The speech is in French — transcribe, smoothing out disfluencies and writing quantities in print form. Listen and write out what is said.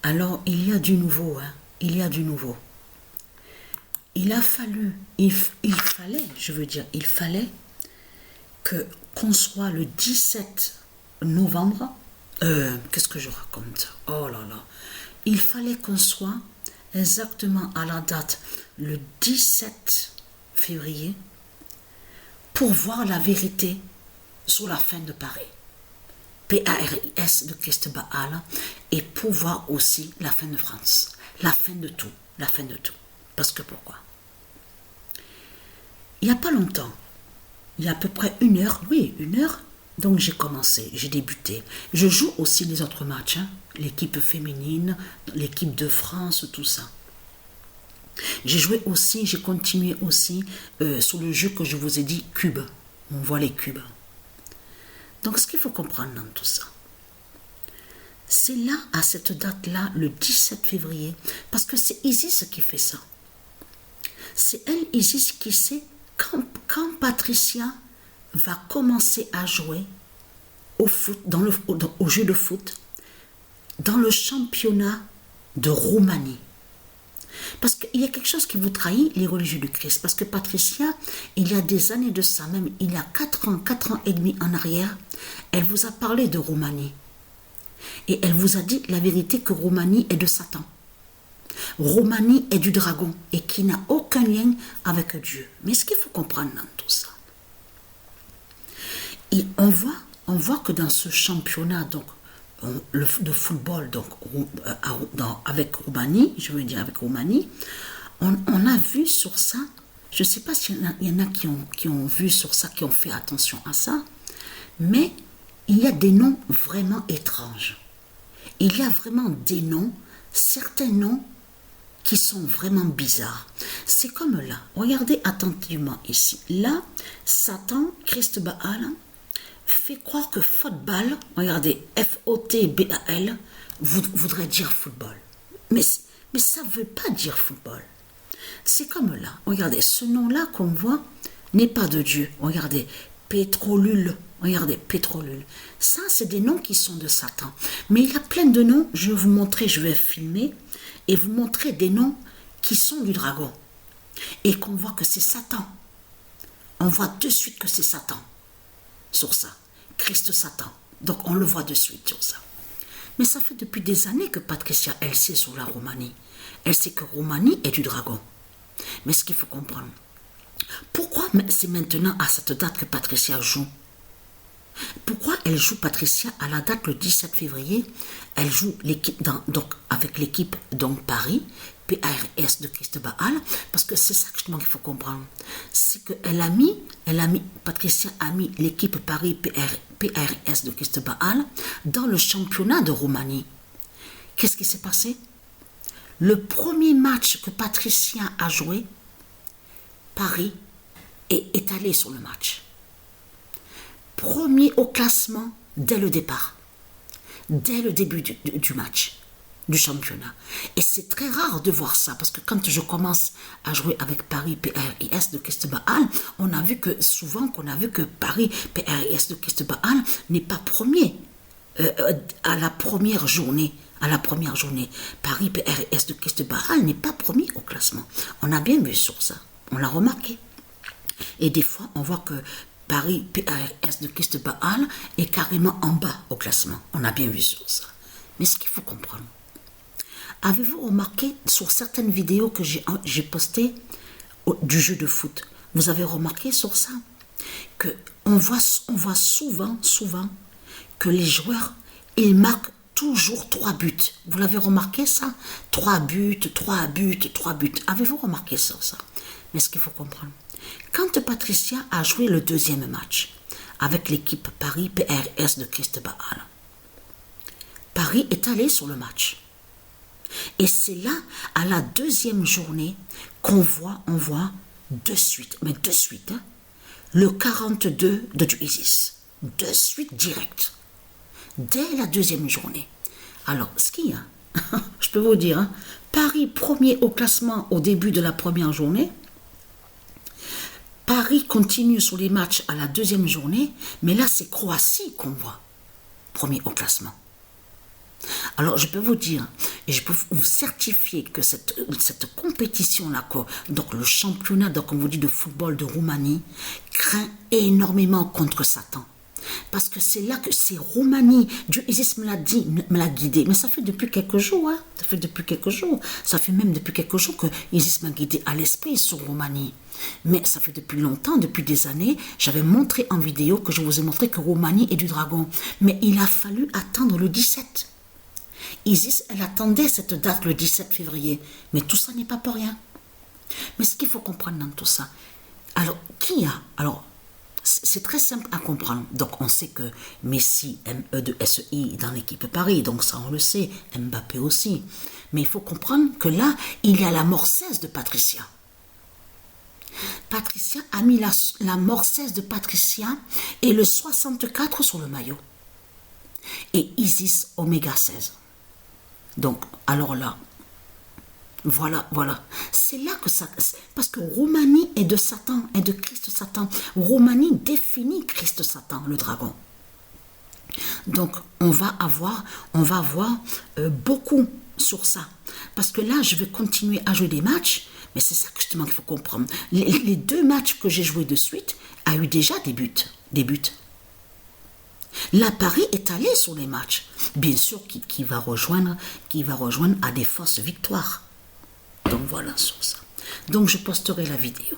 Alors, il y a du nouveau, hein. Il y a du nouveau. Il fallait que qu'on soit le 17 novembre. Qu'est-ce que je raconte? Oh là là. Il fallait qu'on soit exactement à la date le 17 février pour voir la vérité sur la fin de Paris. PARIS de Christ Baal, et pour voir aussi la fin de France. La fin de tout. La fin de tout. Parce que pourquoi? Il n'y a pas longtemps, il y a à peu près 1 heure, oui, 1 heure, donc j'ai commencé, j'ai débuté. Je joue aussi les autres matchs, hein, l'équipe féminine, l'équipe de France, tout ça. J'ai joué aussi, j'ai continué aussi sur le jeu que je vous ai dit, cube. On voit les cubes. Donc ce qu'il faut comprendre dans tout ça, c'est là, à cette date-là, le 17 février, parce que c'est Isis qui fait ça. C'est elle, Isis, qui sait quand Patricia va commencer à jouer au foot, au jeu de foot, dans le championnat de Roumanie. Parce qu'il y a quelque chose qui vous trahit, les religieux du Christ. Parce que Patricia, il y a des années de ça, même il y a 4 ans et demi en arrière, elle vous a parlé de Roumanie. Et elle vous a dit la vérité que Roumanie est de Satan. Roumanie est du dragon et qui n'a aucun lien avec Dieu. Mais ce qu'il faut comprendre dans tout ça, et on voit que dans ce championnat de football avec Roumanie, je veux dire avec Roumanie, on a vu sur ça, je ne sais pas s'il y en a qui ont vu sur ça, qui ont fait attention à ça, mais il y a des noms vraiment étranges. Il y a vraiment des noms, certains noms qui sont vraiment bizarres. C'est comme là, regardez attentivement ici. Là, Satan, Christ Baal, fait croire que football, regardez, F-O-T-B-A-L, voudrait dire football. Mais ça ne veut pas dire football. C'est comme là, regardez, ce nom-là qu'on voit n'est pas de Dieu. Regardez, Pétrolule, regardez, Pétrolule. Ça, c'est des noms qui sont de Satan. Mais il y a plein de noms, je vais vous montrer, je vais filmer, et vous montrer des noms qui sont du dragon. Et qu'on voit que c'est Satan. On voit de suite que c'est Satan. Sur ça. Christ Satan. Donc on le voit de suite sur ça. Mais ça fait depuis des années que Patricia, elle sait sur la Roumanie. Elle sait que Roumanie est du dragon. Mais ce qu'il faut comprendre, pourquoi c'est maintenant à cette date que Patricia joue? Pourquoi elle joue Patricia à la date le 17 février? Elle joue l'équipe donc avec l'équipe donc Paris, PARS de Christ Baal, parce que c'est ça justement qu'il faut comprendre. C'est que Patricia a mis l'équipe Paris PARS de Christ Baal dans le championnat de Roumanie. Qu'est-ce qui s'est passé? Le premier match que Patricia a joué, Paris est allé sur le match. Premier au classement dès le départ, dès le début du match, du championnat. Et c'est très rare de voir ça, parce que quand je commence à jouer avec Paris PRIS de Christ Baal, on a vu que souvent Paris PRIS de Christ Baal n'est pas premier à la première journée. Paris PRIS de Christ Baal n'est pas premier au classement. On a bien vu sur ça, on l'a remarqué. Et des fois, on voit que Paris PARS de Christ Baal est carrément en bas au classement. On a bien vu sur ça. Mais ce qu'il faut comprendre, avez-vous remarqué sur certaines vidéos que j'ai postées du jeu de foot, vous avez remarqué sur ça que on voit souvent que les joueurs, ils marquent toujours 3 buts. Vous l'avez remarqué ça? 3 buts. Avez-vous remarqué sur ça? Mais ce qu'il faut comprendre, quand Patricia a joué le deuxième match avec l'équipe Paris PRS de Christ Baal, Paris est allé sur le match. Et c'est là, à la deuxième journée, on voit de suite, le 42 de Isis. De suite, direct. Dès la deuxième journée. Alors, ce qu'il y a, je peux vous dire, Paris premier au classement au début de la première journée. Paris continue sur les matchs à la deuxième journée, mais là, c'est Croatie qu'on voit, premier au classement. Alors, je peux vous dire, Et je peux vous certifier que cette compétition-là, donc le championnat, donc, comme vous dites, de football de Roumanie, craint énormément contre Satan. Parce que c'est là que c'est Roumanie. Dieu Isis me l'a dit, me l'a guidé. Mais ça fait depuis quelques jours. Hein. Ça fait depuis quelques jours. Ça fait même depuis quelques jours que Isis m'a guidé à l'esprit sur Roumanie. Mais ça fait depuis longtemps, depuis des années, j'avais montré en vidéo que je vous ai montré que Roumanie est du dragon. Mais il a fallu attendre le 17. Isis, elle attendait cette date le 17 février. Mais tout ça n'est pas pour rien. Mais ce qu'il faut comprendre dans tout ça, alors, qui a... Alors, c'est très simple à comprendre. Donc, on sait que Messi, M-E-2-S-I, dans l'équipe Paris. Donc, ça, on le sait. Mbappé aussi. Mais il faut comprendre que là, il y a la morcesse de Patricia. Patricia a mis la morcesse de Patricia et le 64 sur le maillot. Et Isis, oméga 16. Donc, alors là, voilà. C'est là que ça... Parce que Roumanie est de Satan, est de Christ Satan. Roumanie définit Christ Satan, le dragon. Donc, on va voir beaucoup sur ça. Parce que là, je vais continuer à jouer des matchs, mais c'est ça justement qu'il faut comprendre. Les 2 matchs que j'ai joués de suite a eu déjà des buts. Là, Paris est allé sur les matchs. Bien sûr, qui va rejoindre à des fausses victoires. Donc voilà sur ça. Donc je posterai la vidéo.